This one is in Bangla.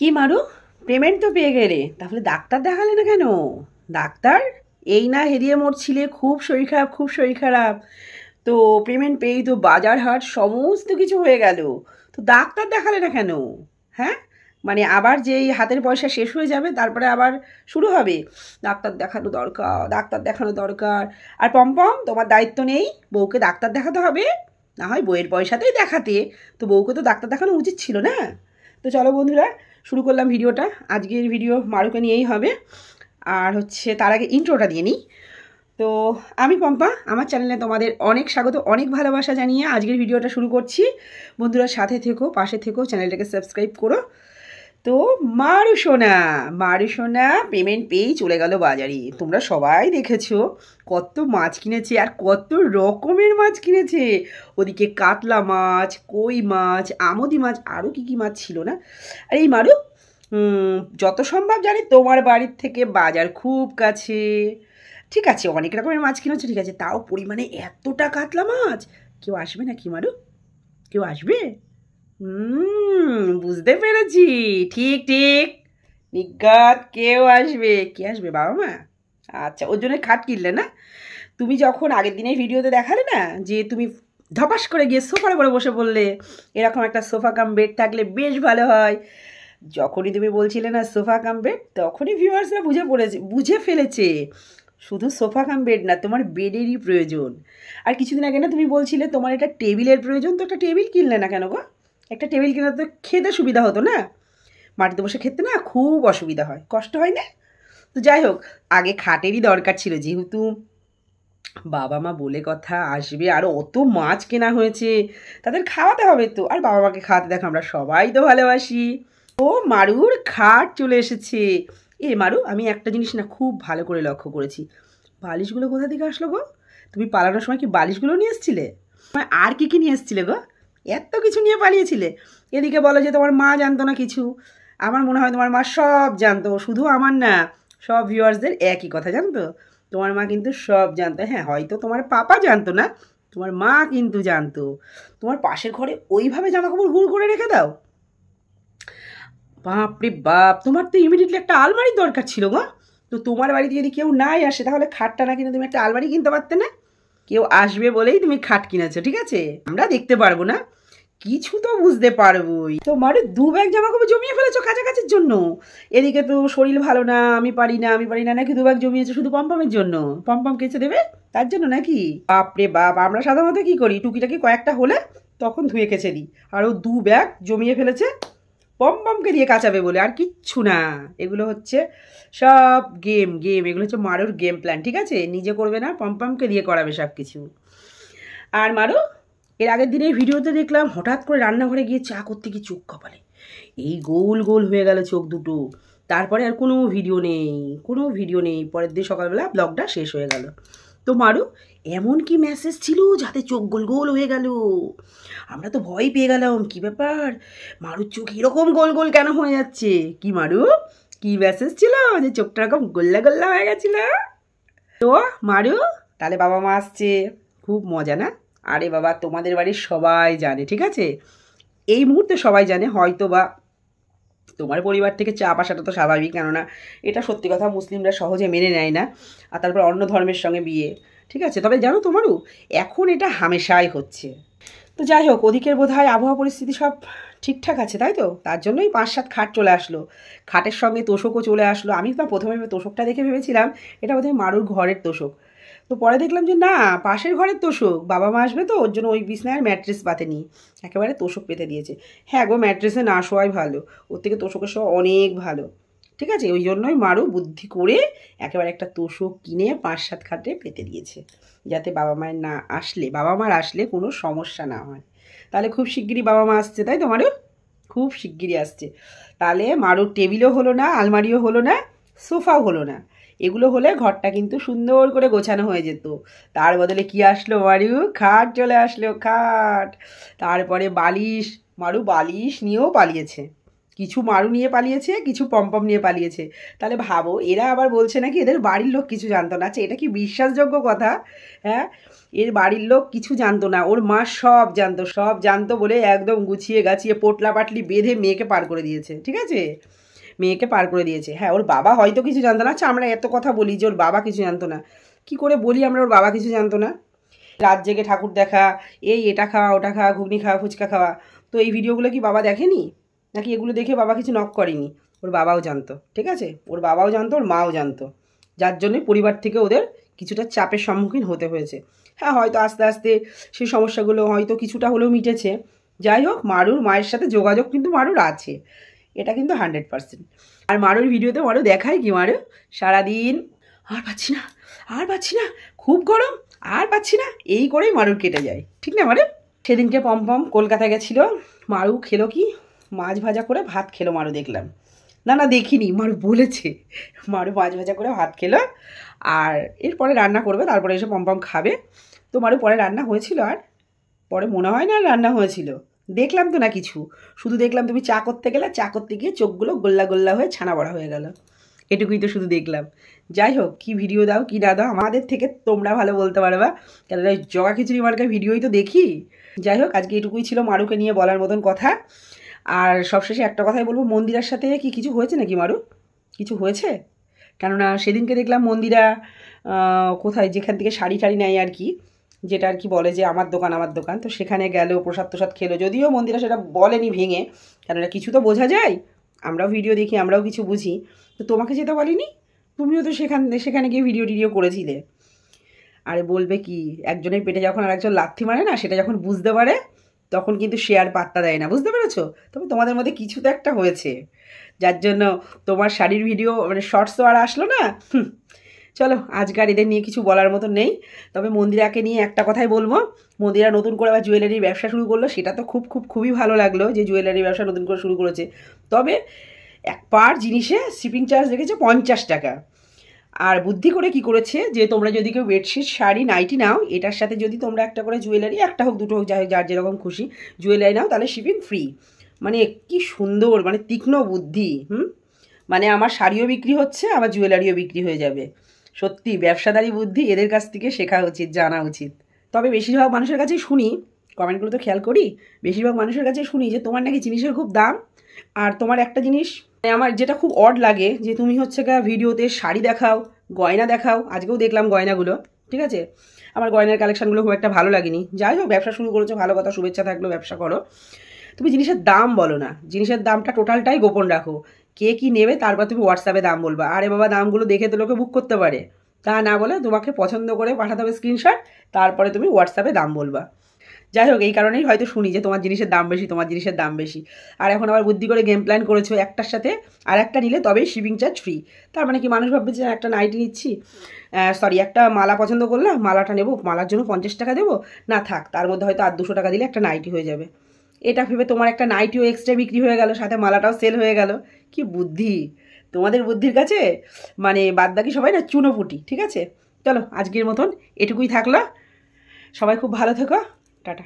কি মারু, পেমেন্ট তো পেয়ে গেলে, তাহলে ডাক্তার দেখালে না কেন? ডাক্তার, এই না হেরিয়ে মরছিলে, খুব শরীর খারাপ, খুব শরীর খারাপ। তো পেমেন্ট পেয়েই তো বাজার হাট সমস্ত কিছু হয়ে গেল, তো ডাক্তার দেখালে না কেন? হ্যাঁ, মানে আবার যেই হাতের পয়সা শেষ হয়ে যাবে তারপরে আবার শুরু হবে ডাক্তার দেখানো দরকার, ডাক্তার দেখানো দরকার। আর পম্পম, তোমার দায়িত্ব নেই? বউকে ডাক্তার দেখাতে হবে, না হয় বইয়ের পয়সাতেই দেখাতে, তো বউকে তো ডাক্তার দেখানো উচিত ছিল না? তো চলো বন্ধুরা, শুরু করলাম ভিডিওটা। আজকের ভিডিও মারুকে নিয়েই হবে। আর হচ্ছে তার আগে ইন্ট্রোটা দিয়ে নিই। তো আমি পম্পা, আমার চ্যানেলে তোমাদের অনেক স্বাগত, অনেক ভালোবাসা জানিয়ে আজকের ভিডিওটা শুরু করছি। বন্ধুরা সাথে থেকো, পাশে থেকো, চ্যানেলটাকে সাবস্ক্রাইব করো। তো মারু সোনা পেমেন্ট পেয়েই চলে গেল বাজারে। তোমরা সবাই দেখেছো কত মাছ কিনেছে, আর কত রকমের মাছ কিনেছে। ওদিকে কাতলা মাছ, কই মাছ, আমোদি মাছ, আরও কী কী মাছ ছিল না? আর এই মারু, যত সম্ভব জানি তোমার বাড়ির থেকে বাজার খুব কাছে। ঠিক আছে, অনেক রকমের মাছ কিনেছো, ঠিক আছে, তাও পরিমাণে এতটা কাতলা মাছ। কেউ আসবে না কি মারু? কেউ আসবে? বুঝতে পেরেছি। ঠিক ঠিক, নিজ্ঞাত কেউ আসবে। কে আসবে, বাবা মা? আচ্ছা, ওর জন্য খাট কিনলে না? তুমি যখন আগের দিনের ভিডিওতে দেখালে না যে তুমি ধপাস করে গিয়ে সোফার উপরে বসে পড়লে, এরকম একটা সোফা কাম বেড থাকলে বেশ ভালো হয়। যখনই তুমি বলছিলে না সোফা কাম বেড, তখনই ভিউয়ার্সরা বুঝে ফেলেছে শুধু সোফা কাম বেড না, তোমার বেডেরই প্রয়োজন। আর কিছুদিন আগে না তুমি বলছিলে তোমার এটা টেবিলের প্রয়োজন, তো একটা টেবিল কিনলে না কেন গো? একটা টেবিল কিনলে তো খেতে সুবিধা হতো না? মাটিতে বসে খেতে না খুব অসুবিধা হয়, কষ্ট হয় না? তো যাই হোক, আগে খাটেরই দরকার ছিল, যেহেতু বাবা মা বলে কথা আসবে, আর অত মাছ কেনা হয়েছে, তাদের খাওয়াতে হবে তো। আর বাবা মাকে খাওয়াতে দেখো আমরা সবাই তো ভালোবাসি। ও মারুর খাট চলে এসেছে। এ মারু, আমি একটা জিনিস না খুব ভালো করে লক্ষ্য করেছি। বালিশগুলো কোথা থেকে আসলো গো? তুমি পালানোর সময় কি বালিশগুলো নিয়ে এসেছিলে? আর কি কি নিয়ে এসেছিলে গো? এত কিছু নিয়ে পালিয়েছিলে। এদিকে বলো যে তোমার মা জানতো না কিছু। আমার মনে হয় তোমার মা সব জানতো, শুধু আমার না, সব ভিউয়ার্সদের একই কথা, জানতো? তোমার মা কিন্তু সব জানতো। হ্যাঁ, হয়তো তোমার পাপা জানতো না, তোমার মা কিন্তু জানতো। তোমার পাশের ঘরে ওইভাবে জামাকাপড় হুড় করে রেখে দাও? বাপরে বাপ, তোমার তো ইমিডিয়েটলি একটা আলমারির দরকার ছিল গো। তো তোমার বাড়িতে যদি কেউ নাই আসে, তাহলে খাটটা না কিনে তুমি একটা আলমারি কিনতে পারতে না? কেউ আসবে বলেই তুমি খাট কিনেছো, ঠিক আছে? আমরা দেখতে পারবো না, কিছু তো বুঝতে পারবোই। তোমার 2 ব্যাগ জামা কাপড় জমিয়ে ফেলেছো কাছাকাছির জন্য। এদিকে তো শরীর ভালো না, আমি পারি না নাকি 2 ব্যাগ জমিয়েছো শুধু পম্পমের জন্য? পম্পম কেচে দেবে তার জন্য নাকি? বাপরে বাপ, আমরা সাধারণত কি করি, টুকিটাকি কয়েকটা হলে তখন ধুয়ে কেচে দিই। আর ও 2 ব্যাগ জমিয়ে ফেলেছে পম্পমকে দিয়ে কাচাবে বলে, আর কিচ্ছু না। এগুলো হচ্ছে সব গেম, এগুলো হচ্ছে মারুর গেম প্ল্যান, ঠিক আছে? নিজে করবে না, পম্পমকে দিয়ে করাবে সব কিছু। আর মারু, এর আগের দিনের ভিডিওতে দেখলাম হঠাৎ করে রান্নাঘরে গিয়ে চা করতে গিয়ে চোখ কপালে এই গোল গোল হয়ে গেল চোখ দুটো। তারপরে আর কোনো ভিডিও নেই, পরের দিন সকালবেলা ব্লগটা শেষ হয়ে গেল। তো মারু, এমন কি মেসেজ ছিল যাতে চোখ গোল গোল হয়ে গেল? আমরা তো ভয় পেয়ে গেলাম, কি ব্যাপার, মারুর চোখ এরকম গোল গোল কেন হয়ে যাচ্ছে? কি মারু, কি মেসেজ ছিল যে চোখটা এরকম গোল্লা গোল্লা হয়ে গেছিল? তো মারু, তাহলে বাবা মা আসছে, খুব মজা না? আরে বাবা, তোমাদের বাড়ির সবাই জানে, ঠিক আছে? এই মুহূর্তে সবাই জানে, হয়তো বা তোমার পরিবার থেকে চাপ আসাটা তো স্বাভাবিক, কেননা এটা সত্যি কথা, মুসলিমরা সহজে মেনে নেয় না। আর তারপর অন্য ধর্মের সঙ্গে বিয়ে, ঠিক আছে? তবে জানো তোমারও এখন এটা হামেশাই হচ্ছে। তো যাই হোক, ওদিকের বোধহয় আবহাওয়া পরিস্থিতি সব ঠিকঠাক আছে, তাই তো? তার জন্যই 5-7 খাট চলে আসলো, খাটের সঙ্গে তোষকও চলে আসলো। আমি তো প্রথমে তোষকটা দেখে ভেবেছিলাম এটা বোধহয় মারুর ঘরের তোষক। তো পরে দেখলাম যে না, পাশের ঘরের তোষক। বাবা মা আসবে তো, ওর জন্য ওই বিছনায় আর ম্যাট্রেস পাতেনি, একেবারে তোষক পেতে দিয়েছে। হ্যাঁ গো, ম্যাট্রেসে না শোয়াই ভালো, ওর থেকে তোষকের শোয়া অনেক ভালো, ঠিক আছে? ওই জন্যই মারু বুদ্ধি করে একেবারে একটা তোষক কিনে 5-7 খাটে পেতে দিয়েছে, যাতে বাবা মার আসলে কোনো সমস্যা না হয়। তাহলে খুব শিগগিরই বাবা মা আসছে, তাই তো মারু? খুব শিগগিরই আসছে। তাহলে মারুর টেবিলও হলো না, আলমারিও হলো না, সোফাও হলো না। এগুলো হলে ঘরটা কিন্তু সুন্দর করে গোছানো হয়ে যেত। তার বদলে কি আসলো মারু? খাট চলে আসলো, খাট। তারপরে বালিশ, মারু বালিশ নিয়েও পালিয়েছে। কিছু মারু নিয়ে পালিয়েছে, কিছু পম্পম নিয়ে পালিয়েছে। তাহলে ভাবো, এরা আবার বলছে নাকি এদের বাড়ির লোক কিছু জানতো না। আচ্ছা, এটা কি বিশ্বাসযোগ্য কথা? হ্যাঁ, এর বাড়ির লোক কিছু জানতো না, ওর মা সব জানতো। সব জানতো বলে একদম গুছিয়ে গাছিয়ে পোটলা পাটলি বেঁধে মেয়েকে পার করে দিয়েছে, ঠিক আছে? মেয়েকে পার করে দিয়েছে। হ্যাঁ, ওর বাবা হয়তো কিছু জানতো না। আচ্ছা, আমরা এত কথা বলি যে ওর বাবা কিছু জানতো না, কি করে বলি আমরা ওর বাবা কিছু জানতো না? রাত জেগে ঠাকুর দেখা, এটা খাওয়া ওটা খাওয়া, ঘুগনি খাওয়া, ফুচকা খাওয়া, তো এই ভিডিওগুলো কি বাবা দেখেনি? নাকি এগুলো দেখে বাবা কিছু নক করেনি? ওর বাবাও জানতো, ঠিক আছে? ওর বাবাও জানতো, ওর মাও জানতো, যার জন্যে পরিবার থেকে ওদের কিছুটা চাপের সম্মুখীন হতে হয়েছে। হ্যাঁ, হয়তো আস্তে আস্তে সেই সমস্যাগুলো হয়তো কিছুটা হলেও মিটেছে। যাই হোক, মারুর মায়ের সাথে যোগাযোগ কিন্তু মারুর আছে, এটা কিন্তু 100%। আর মারুর ভিডিওতে মারু দেখায় কি, মারু সারাদিন আর পাচ্ছি না, আর পাচ্ছি না, খুব গরম, আর পাচ্ছি না, এই করেই মারুর কেটে যায়, ঠিক না মারু? সেদিনকে পম্পম কলকাতা গেছিলো, মারু খেলো কি, মাছ ভাজা করে ভাত খেলো মারু, দেখলাম। না না, দেখিনি, মারু বলেছে মারু মাছ ভাজা করে ভাত খেলো, আর এরপরে রান্না করবে, তারপরে এসে পম্পম খাবে। তো মারু পরে রান্না হয়েছিল, আর পরে মনে হয় না রান্না হয়েছিল, দেখলাম তো না কিছু, শুধু দেখলাম তুমি চা করতে গেলে, চা করতে গিয়ে চোখগুলো গোল্লা গোল্লা হয়ে ছানা বড়া হয়ে গেল, এটুকুই তো শুধু দেখলাম। যাই হোক, কী ভিডিও দাও কি না দাও আমাদের থেকে তোমরা ভালো বলতে পারবা, কেননা জগা খিচুড়ি মার্কার ভিডিওই তো দেখি। যাই হোক, আজকে এটুকুই ছিল মারুকে নিয়ে বলার মতন কথা। আর সবশেষে একটা কথাই বলবো, মন্দিরার সাথে কি কিছু হয়েছে নাকি মারু? কিছু হয়েছে? কেননা সেদিনকে দেখলাম মন্দিরা কোথায়, যেখান থেকে শাড়ি টাড়ি নেয় আর কি, যেটা আর কি বলে যে আমার দোকান আমার দোকান, তো সেখানে গেল, প্রসাদ তোসাদ খেলো, যদিও মন্দিরা সেটা বলেনি ভেঙে, কেননা কিছু তো বোঝা যায়, আমরাও ভিডিও দেখি, আমরাও কিছু বুঝি। তো তোমাকে যেতে বলিনি, তুমিও তো সেখানে গিয়ে ভিডিও টিডিও করেছিলে। আরে বলবে কি, একজনের পেটে যখন আর একজন লাথি মারে না, সেটা যখন বুঝতে পারে তখন কিন্তু সে আর পাত্তা দেয় না, বুঝতে পেরেছো? তবে তোমাদের মধ্যে কিছু তো একটা হয়েছে, যার জন্য তোমার শাড়ির ভিডিও মানে শর্টস তো আর আসলো না। চলো, আজকাল এদের নিয়ে কিছু বলার মতো নেই। তবে মন্দিরাকে নিয়ে একটা কথাই বলবো, মন্দিরা নতুন করে আবার জুয়েলারির ব্যবসা শুরু করলো, সেটা তো খুবই ভালো লাগলো যে জুয়েলারির ব্যবসা নতুন করে শুরু করেছে। তবে এক পার জিনিসে শিপিং চার্জ রেখেছে 50 টাকা। আর বুদ্ধি করে কি করেছে, যে তোমরা যদি কেউ বেডশিট, শাড়ি, নাইটি নাও, এটার সাথে যদি তোমরা একটা করে জুয়েলারি, একটা হোক দুটো হোক, যাই হোক যার যেরকম খুশি, জুয়েলারি নাও, তাহলে শিপিং ফ্রি। মানে কি সুন্দর, মানে তীক্ষ্ণ বুদ্ধি। মানে আমার শাড়িও বিক্রি হচ্ছে, আবার জুয়েলারিও বিক্রি হয়ে যাবে। সত্যি ব্যবসাদারি বুদ্ধি এদের কাছ থেকে শেখা উচিত, জানা উচিত। তবে বেশিরভাগ মানুষের কাছেই শুনি, কমেন্টগুলো তো খেয়াল করি, বেশিরভাগ মানুষের কাছে শুনি যে তোমার নাকি জিনিসের খুব দাম। আর তোমার একটা জিনিস আমার যেটা খুব অড লাগে, যে তুমি হচ্ছে ভিডিওতে শাড়ি দেখাও, গয়না দেখাও, আজকেও দেখলাম গয়নাগুলো, ঠিক আছে? আমার গয়নার কালেকশানগুলো খুব একটা ভালো লাগেনি। যাই হোক, ব্যবসা শুরু করেছো, ভালো কথা, শুভেচ্ছা থাকলো, ব্যবসা করো। তুমি জিনিসের দাম বলো না, জিনিসের দামটা টোটালটাই গোপন রাখো, কে কি নেবে তারপর তুমি হোয়াটসঅ্যাপে দাম বলবা। আরে বাবা, দামগুলো দেখে তো লোকে বুক করতে পারে, তা না বলে তোমাকে পছন্দ করে পাঠাতে হবে স্ক্রিনশট, তারপরে তুমি হোয়াটসঅ্যাপে দাম বলবা। যাই হোক, এই কারণেই হয়তো শুনি যে তোমার জিনিসের দাম বেশি, তোমার জিনিসের দাম বেশি। আর এখন আবার বুদ্ধি করে গেম প্ল্যান করেছো, একটার সাথে আর একটা নিলে তবেই শিপিং চার্জ ফ্রি। তার মানে কি, মানুষ ভাববে যে একটা নাইটি নিচ্ছি, সরি একটা মালা পছন্দ করলাম, মালাটা নেবো, মালার জন্য 50 টাকা দেবো, না থাক, তার মধ্যে হয়তো আর 200 টাকা দিলে একটা নাইটি হয়ে যাবে। এটা ভেবে তোমার একটা নাইটিও এক্সট্রা বিক্রি হয়ে গেল, সাথে মালাটাও সেল হয়ে গেল। কি বুদ্ধি তোমাদের, বুদ্ধির কাছে মানে বাদ বাকি সবাই না চুনোপুটি, ঠিক আছে? চলো, আজকের মতন এটুকুই থাকলো, সবাই খুব ভালো থেকো, টাটা।